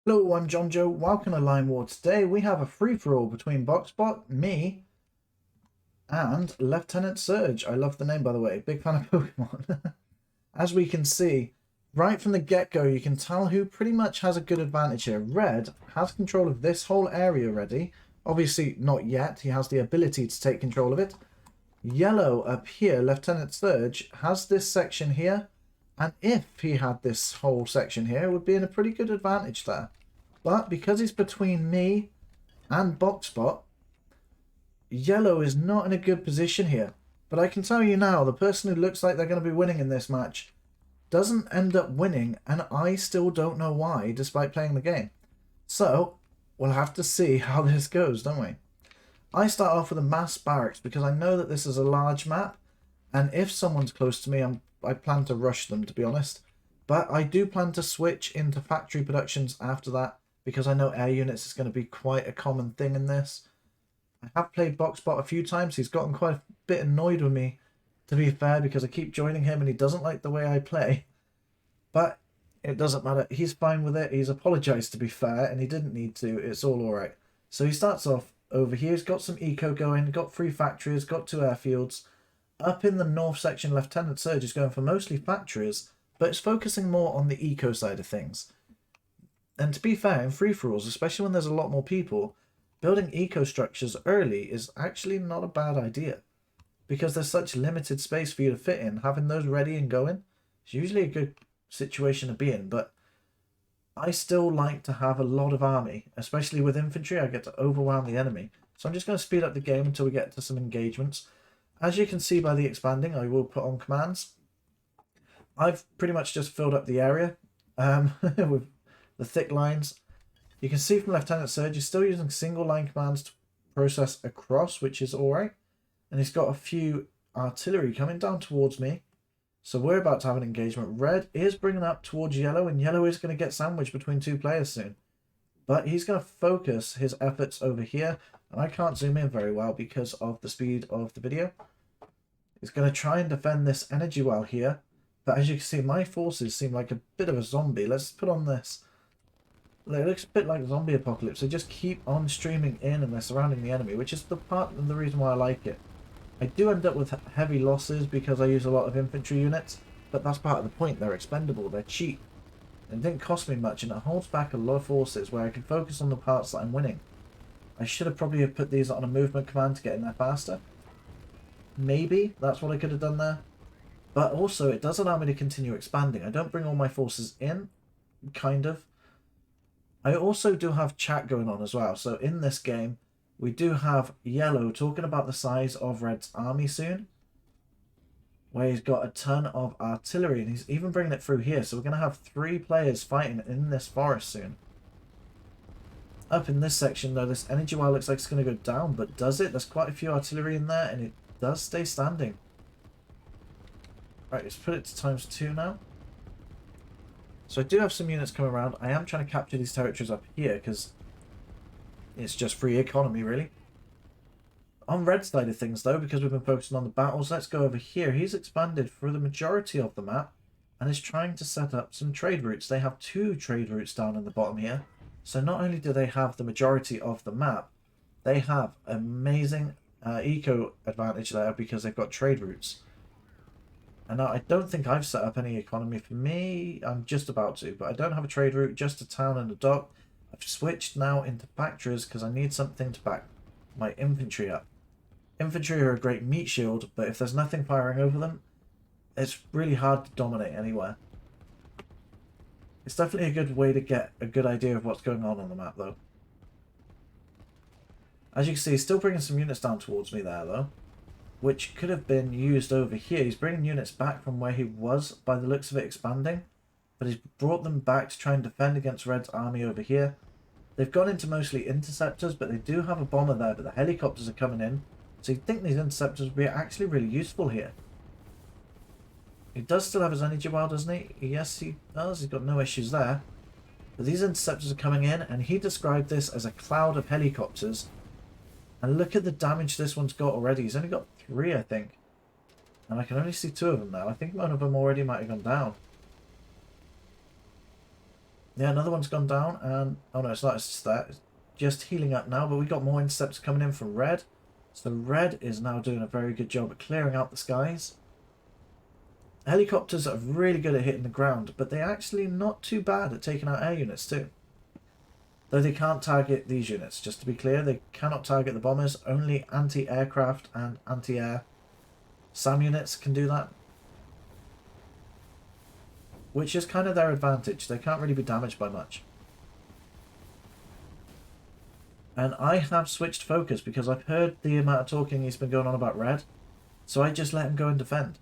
Hello, I'm John Joe. Welcome to Line War. Today we have a free-for-all between Boxbot, me, and Lieutenant Surge. I love the name, by the way. Big fan of Pokemon. As we can see, right from the get-go, you can tell who pretty much has a good advantage here. Red has control of this whole area already. Obviously, not yet. He has the ability to take control of it. Yellow up here, Lieutenant Surge, has this section here. And if he had this whole section here, it would be in a pretty good advantage there. But because he's between me and Boxbot, Yellow is not in a good position here. But I can tell you now, the person who looks like they're going to be winning in this match doesn't end up winning, and I still don't know why, despite playing the game. So, we'll have to see how this goes, don't we? I start off with a mass barracks because I know that this is a large map, and if someone's close to me, I plan to rush them, to be honest. But I do plan to switch into factory productions after that, because I know air units is going to be quite a common thing in this. I have played Boxbot a few times. He's gotten quite a bit annoyed with me, to be fair, because I keep joining him and he doesn't like the way I play. But it doesn't matter. He's fine with it. He's apologised, to be fair, and he didn't need to. It's all alright. So he starts off over here. He's got some eco going, got 3 factories, got 2 airfields. Up in the north section, Lieutenant Surge is going for mostly factories, but it's focusing more on the eco side of things. And to be fair, in free-for-alls, especially when there's a lot more people, building eco structures early is actually not a bad idea. Because there's such limited space for you to fit in, having those ready and going is usually a good situation to be in. But I still like to have a lot of army, especially with infantry. I get to overwhelm the enemy. So I'm just going to speed up the game until we get to some engagements. As you can see by the expanding, I will put on commands. I've pretty much just filled up the area with the thick lines. You can see from Lieutenant Surge, he's still using single line commands to process across, which is alright. And he's got a few artillery coming down towards me. So we're about to have an engagement. Red is bringing up towards Yellow, and Yellow is going to get sandwiched between 2 players soon. But he's going to focus his efforts over here, and I can't zoom in very well because of the speed of the video. He's going to try and defend this energy well here. But as you can see, my forces seem like a bit of a zombie. Let's put on this. It looks a bit like zombie apocalypse. They just keep on streaming in and they're surrounding the enemy, which is the part of the reason why I like it. I do end up with heavy losses because I use a lot of infantry units, but that's part of the point. They're expendable, they're cheap. It didn't cost me much, and it holds back a lot of forces where I can focus on the parts that I'm winning. I should have probably put these on a movement command to get in there faster. Maybe that's what I could have done there. But also, it does allow me to continue expanding. I don't bring all my forces in, kind of. I also do have chat going on as well. So in this game, we do have Yellow talking about the size of Red's army soon, where he's got a ton of artillery, and he's even bringing it through here. So we're going to have 3 players fighting in this forest soon. Up in this section, though, this energy well looks like it's going to go down, but does it? There's quite a few artillery in there, and it does stay standing. Right, let's put it to ×2 now. So I do have some units coming around. I am trying to capture these territories up here because it's just free economy, really. On Red's side of things, though, because we've been focusing on the battles, let's go over here. He's expanded through the majority of the map and is trying to set up some trade routes. They have 2 trade routes down in the bottom here. So not only do they have the majority of the map, they have amazing eco advantage there because they've got trade routes. And now I don't think I've set up any economy for me. I'm just about to, but I don't have a trade route, just a town and a dock. I've switched now into factories because I need something to back my infantry up. Infantry are a great meat shield, but if there's nothing firing over them, it's really hard to dominate anywhere. It's definitely a good way to get a good idea of what's going on the map, though. As you can see, he's still bringing some units down towards me there, though, which could have been used over here. He's bringing units back from where he was, by the looks of it, expanding. But he's brought them back to try and defend against Red's army over here. They've gone into mostly interceptors, but they do have a bomber there, but the helicopters are coming in. So you'd think these interceptors would be actually really useful here. He does still have his energy well, doesn't he? Yes, he does. He's got no issues there. But these interceptors are coming in, and he described this as a cloud of helicopters. And look at the damage this one's got already. He's only got 3, I think. And I can only see 2 of them now. I think one of them already might have gone down. Yeah, another one's gone down, and oh no, it's not. It's just that. It's just healing up now, but we got more interceptors coming in from red. So red is now doing a very good job at clearing out the skies. Helicopters are really good at hitting the ground, but they're actually not too bad at taking out air units too. Though they can't target these units, just to be clear, they cannot target the bombers. Only anti-aircraft and anti-air SAM units can do that. Which is kind of their advantage. They can't really be damaged by much. And I have switched focus because I've heard the amount of talking he's been going on about red. So I just let him go and defend.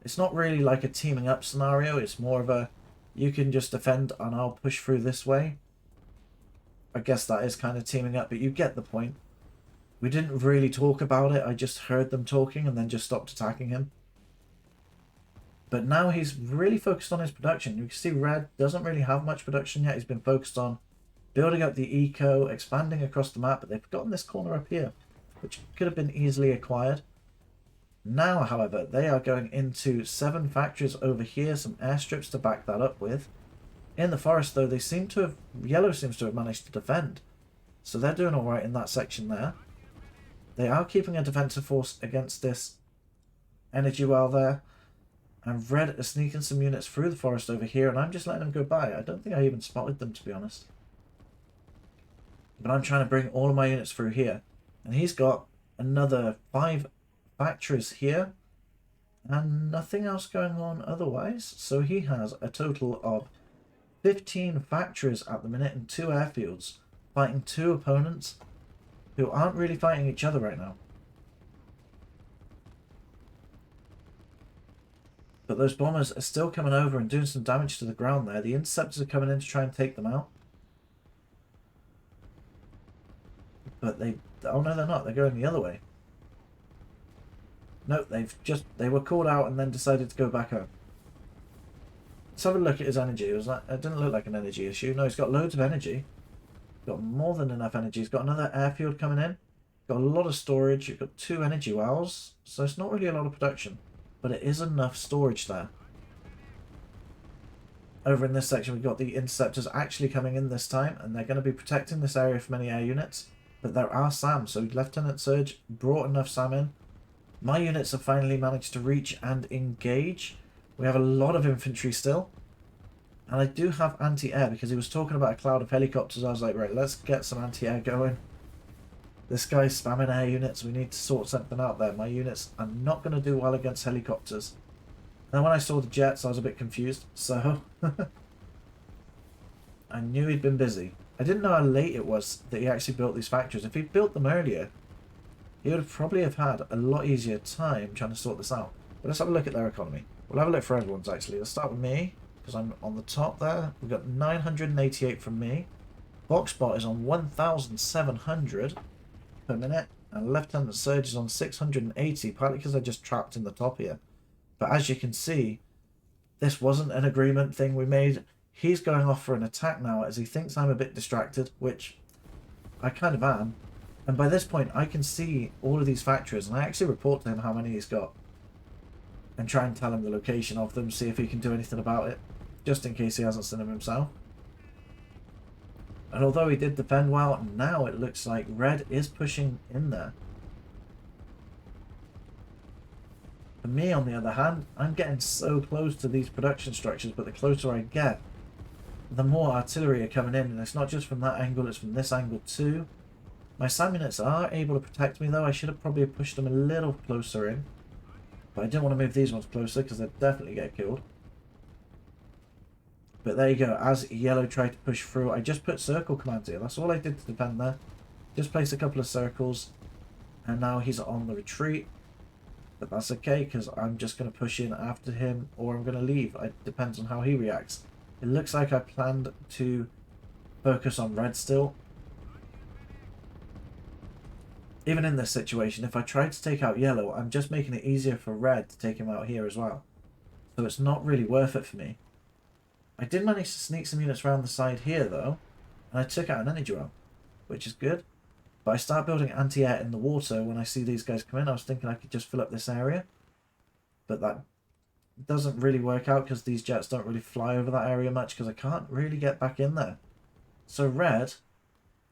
It's not really like a teaming up scenario. It's more of a, you can just defend and I'll push through this way. I guess that is kind of teaming up, but you get the point. We didn't really talk about it. I just heard them talking and then just stopped attacking him. But now he's really focused on his production. You can see red doesn't really have much production yet. He's been focused on building up the eco, expanding across the map, but they've gotten this corner up here, which could have been easily acquired. Now, however, they are going into 7 factories over here, some airstrips to back that up with. In the forest, though, they seem to have, yellow seems to have managed to defend. So they're doing alright in that section there. They are keeping a defensive force against this energy well there. And red are sneaking some units through the forest over here, and I'm just letting them go by. I don't think I even spotted them, to be honest. But I'm trying to bring all of my units through here. And he's got another 5 factories here. And nothing else going on otherwise. So he has a total of 15 factories at the minute and 2 airfields. Fighting 2 opponents who aren't really fighting each other right now. But those bombers are still coming over and doing some damage to the ground there. The interceptors are coming in to try and take them out. But they... oh no, they're not. They're going the other way. No, they were called out and then decided to go back home. Let's have a look at his energy. It didn't look like an energy issue. No, he's got loads of energy. Got more than enough energy. He's got another airfield coming in. Got a lot of storage. You've got 2 energy wells. So it's not really a lot of production. But it is enough storage there. Over in this section, we've got the interceptors actually coming in this time, and they're going to be protecting this area from any air units. But there are SAM, so Lieutenant Surge brought enough SAM in. My units have finally managed to reach and engage. We have a lot of infantry still. And I do have anti-air, because he was talking about a cloud of helicopters. I was like, right, let's get some anti-air going. This guy's spamming air units. We need to sort something out there. My units are not going to do well against helicopters. And when I saw the jets, I was a bit confused. So, I knew he'd been busy. I didn't know how late it was that he actually built these factories. If he'd built them earlier, he would probably have had a lot easier time trying to sort this out. But let's have a look at their economy. We'll have a look for everyone's, actually. Let's start with me, because I'm on the top there. We've got 988 from me. Boxbot is on 1,700 per minute, and Lieutenant Surge is on 680, partly because I just trapped in the top here. But as you can see, this wasn't an agreement thing we made. He's going off for an attack now as he thinks I'm a bit distracted, which I kind of am. And by this point, I can see all of these factories, and I actually report to him how many he's got. And try and tell him the location of them, see if he can do anything about it, just in case he hasn't seen them himself. And although he did defend well, now it looks like red is pushing in there. For me, on the other hand, I'm getting so close to these production structures, but the closer I get, the more artillery are coming in. And it's not just from that angle, it's from this angle too. My SAM units are able to protect me though. I should have probably pushed them a little closer in. But I didn't want to move these ones closer because they'd definitely get killed. But there you go. As yellow tried to push through, I just put circle commands here. That's all I did to defend there. Just placed a couple of circles. And now he's on the retreat. But that's okay, because I'm just going to push in after him, or I'm going to leave. It depends on how he reacts. It looks like I planned to focus on red still. Even in this situation, if I try to take out yellow, I'm just making it easier for red to take him out here as well. So it's not really worth it for me. I did manage to sneak some units around the side here though, and I took out an energy well, which is good. But I start building anti-air in the water when I see these guys come in. I was thinking I could just fill up this area, but that doesn't really work out because these jets don't really fly over that area much because I can't really get back in there. So red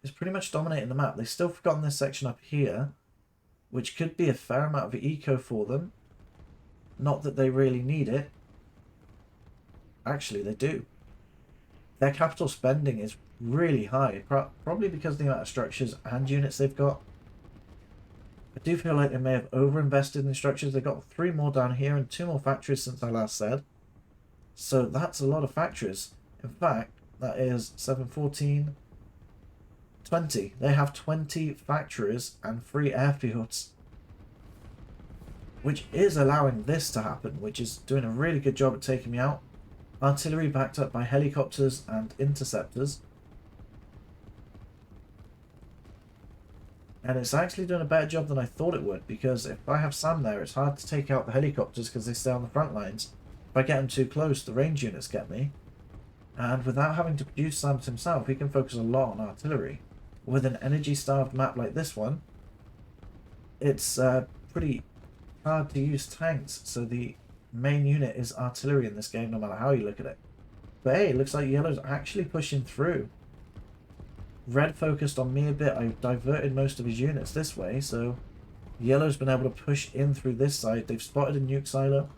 is pretty much dominating the map. They've still forgotten this section up here, which could be a fair amount of eco for them. Not that they really need it. Actually, they do. Their capital spending is really high, probably because of the amount of structures and units they've got. I do feel like they may have overinvested in structures. They've got 3 more down here and 2 more factories since I last said. So that's a lot of factories. In fact, that is 7, 14, 20. They have 20 factories and 3 airfields. Which is allowing this to happen, which is doing a really good job at taking me out. Artillery backed up by helicopters and interceptors. And it's actually doing a better job than I thought it would, because if I have Sam there, it's hard to take out the helicopters because they stay on the front lines. If I get them too close, the range units get me. And without having to produce Sam himself, he can focus a lot on artillery. With an energy-starved map like this one, it's pretty hard to use tanks, so the main unit is artillery in this game, no matter how you look at it. But hey, it looks like yellow's actually pushing through. Red focused on me a bit. I diverted most of his units this way, so yellow's been able to push in through this side. They've spotted a nuke silo,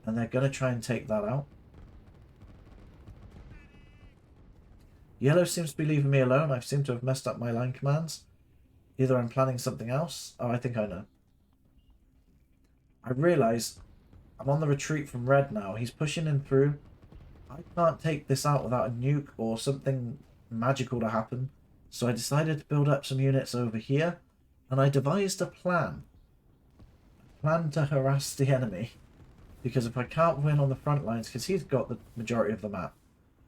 and they're going to try and take that out. Yellow seems to be leaving me alone. I seem to have messed up my line commands. Either I'm planning something else. Oh, I think I know. I realise I'm on the retreat from red now. He's pushing in through. I can't take this out without a nuke or something magical to happen, so I decided to build up some units over here, and I devised a plan to harass the enemy, because if I can't win on the front lines, because he's got the majority of the map,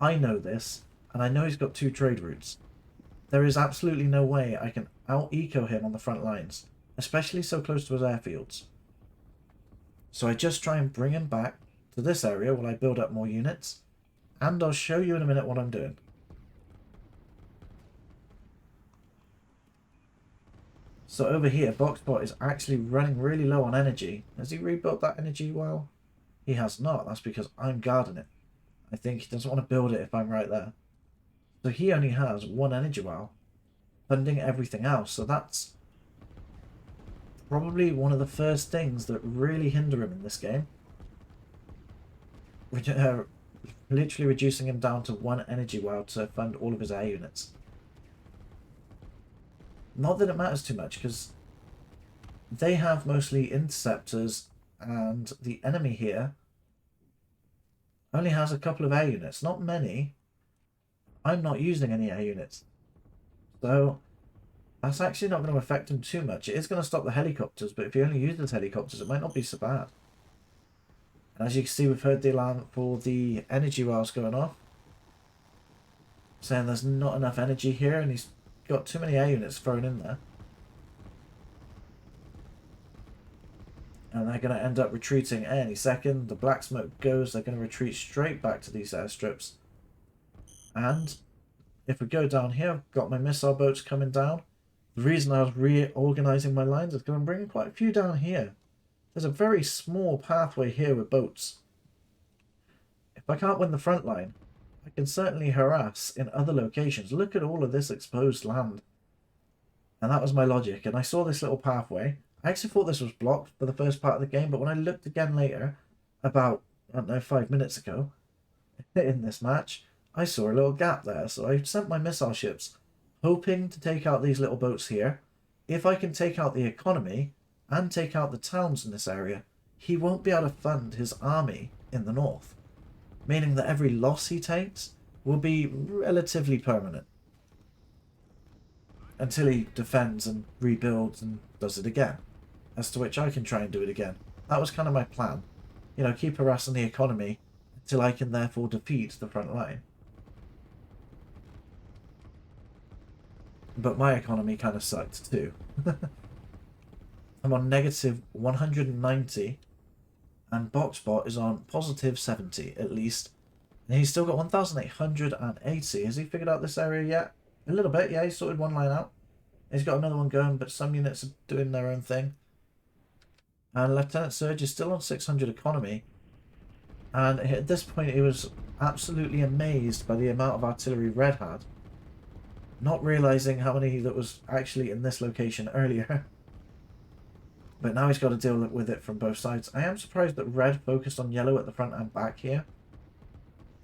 I know this, and I know he's got 2 trade routes. There is absolutely no way I can out-eco him on the front lines, especially so close to his airfields. So I just try and bring him back to this area while I build up more units, and I'll show you in a minute what I'm doing. So over here, Boxbot is actually running really low on energy. Has he rebuilt that energy well? He has not. That's because I'm guarding it. I think he doesn't want to build it if I'm right there. So he only has 1 energy well, funding everything else. So that's probably one of the first things that really hinder him in this game. Literally reducing him down to 1 energy well to fund all of his air units. Not that it matters too much, because they have mostly interceptors, and the enemy here only has a couple of air units. Not many. I'm not using any air units. So that's actually not going to affect him too much. It is going to stop the helicopters, but if he only uses helicopters, it might not be so bad. And as you can see, we've heard the alarm for the energy wells going off, saying there's not enough energy here, and he's got too many air units thrown in there. And they're going to end up retreating any second. The black smoke goes, they're going to retreat straight back to these airstrips. And if we go down here, I've got my missile boats coming down. The reason I was reorganizing my lines is because I'm bringing quite a few down here. There's a very small pathway here with boats. If I can't win the front line, I can certainly harass in other locations. Look at all of this exposed land. And that was my logic. And I saw this little pathway. I actually thought this was blocked for the first part of the game, but when I looked again later, about, I don't know, 5 minutes ago, in this match, I saw a little gap there. So I sent my missile ships, hoping to take out these little boats here. If I can take out the economy and take out the towns in this area, he won't be able to fund his army in the north. Meaning that every loss he takes will be relatively permanent. Until he defends and rebuilds and does it again. As to which I can try and do it again. That was kind of my plan. You know, keep harassing the economy until I can therefore defeat the front line. But my economy kind of sucked too. I'm on negative 190. And Boxbot is on positive 70, at least. And he's still got 1,880. Has he figured out this area yet? A little bit, yeah. He's sorted one line out. He's got another one going, but some units are doing their own thing. And Lieutenant Surge is still on 600 economy. And at this point, he was absolutely amazed by the amount of artillery red had, not realizing how many that was actually in this location earlier. But now he's got to deal with it from both sides. I am surprised that red focused on yellow at the front and back here.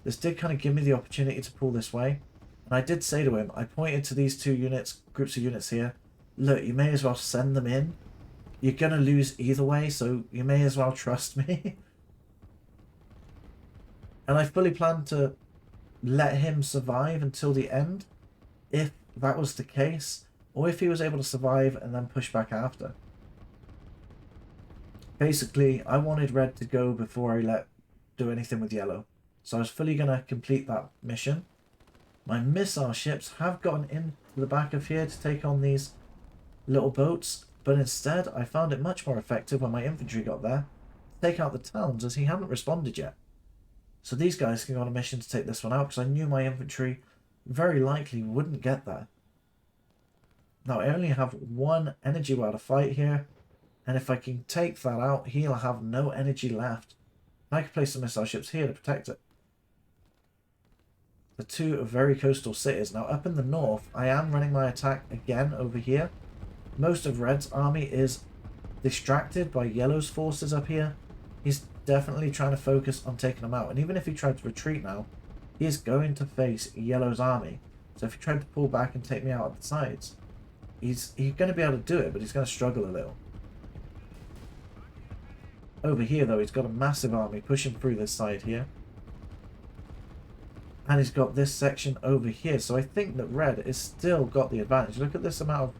This did kind of give me the opportunity to pull this way. And I did say to him, I pointed to these two units, groups of units here. Look, you may as well send them in. You're going to lose either way, so you may as well trust me. And I fully planned to let him survive until the end, if that was the case, or if he was able to survive and then push back after. Basically, I wanted red to go before I do anything with yellow. So I was fully going to complete that mission. My missile ships have gotten into the back of here to take on these little boats, but instead I found it much more effective when my infantry got there to take out the towns, as he hadn't responded yet. So these guys can go on a mission to take this one out, because I knew my infantry very likely wouldn't get there. Now I only have one energy well to fight here, and if I can take that out, he'll have no energy left. And I can place some missile ships here to protect it. The two are very coastal cities. Now up in the north, I am running my attack again over here. Most of Red's army is distracted by Yellow's forces up here. He's definitely trying to focus on taking them out. And even if he tried to retreat now, he is going to face Yellow's army. So if he tried to pull back and take me out at the sides, he's going to be able to do it, but he's going to struggle a little. Over here, though, he's got a massive army pushing through this side here. And he's got this section over here. So I think that Red has still got the advantage. Look at this amount of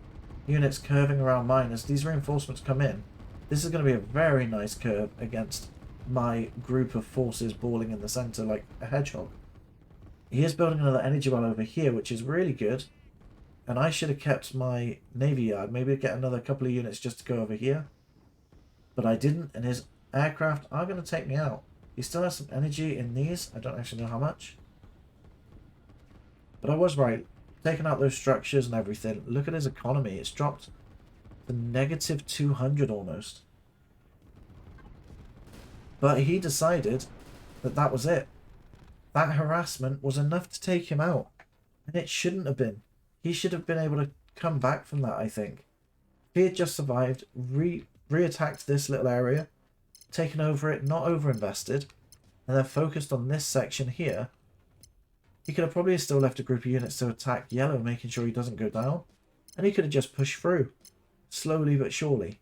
units curving around mine as these reinforcements come in. This is going to be a very nice curve against my group of forces balling in the center like a hedgehog. He is building another energy well over here, which is really good. And I should have kept my navy yard. Maybe get another couple of units just to go over here. But I didn't, and his aircraft are going to take me out. He still has some energy in these. I don't actually know how much. But I was right. Taking out those structures and everything. Look at his economy. It's dropped to negative 200 almost. But he decided that that was it. That harassment was enough to take him out. And it shouldn't have been. He should have been able to come back from that, I think. If he had just survived, re-attacked this little area, taken over it, not over-invested, and then focused on this section here, he could have probably still left a group of units to attack Yellow, making sure he doesn't go down. And he could have just pushed through, slowly but surely.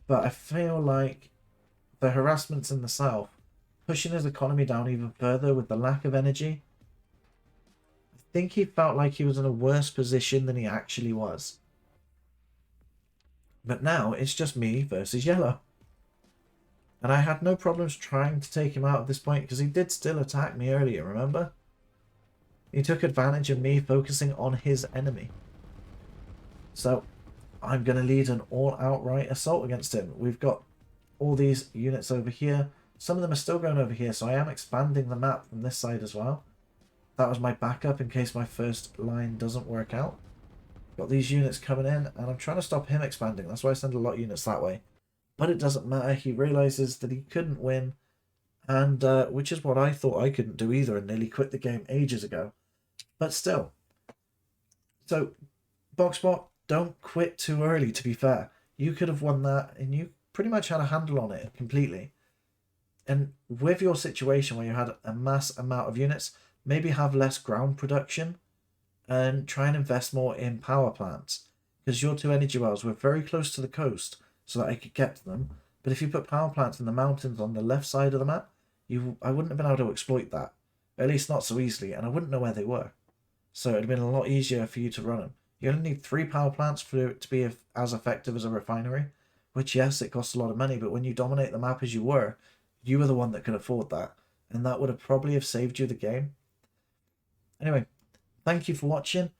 But I feel like the harassments in the south, pushing his economy down even further with the lack of energy, I think he felt like he was in a worse position than he actually was. But now it's just me versus Yellow. And I had no problems trying to take him out at this point, because he did still attack me earlier, remember? He took advantage of me focusing on his enemy. So I'm going to lead an all-outright assault against him. We've got all these units over here. Some of them are still going over here, so I am expanding the map from this side as well. That was my backup in case my first line doesn't work out. Got these units coming in, and I'm trying to stop him expanding. That's why I send a lot of units that way. But it doesn't matter. He realizes that he couldn't win, and which is what I thought I couldn't do either, and nearly quit the game ages ago. But still. So, Boxbot, don't quit too early, to be fair. You could have won that, and you pretty much had a handle on it completely. And with your situation where you had a mass amount of units, maybe have less ground production, and try and invest more in power plants. Because your two energy wells were very close to the coast, so that I could get to them. But if you put power plants in the mountains on the left side of the map, I wouldn't have been able to exploit that. At least not so easily, and I wouldn't know where they were. So it would have been a lot easier for you to run them. You only need 3 power plants for it to be as effective as a refinery. Which, yes, it costs a lot of money, but when you dominate the map as you were the one that could afford that. And that would have probably have saved you the game. Anyway, thank you for watching.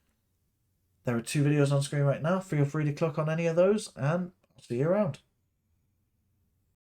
There are 2 videos on screen right now. Feel free to click on any of those, and I'll see you around.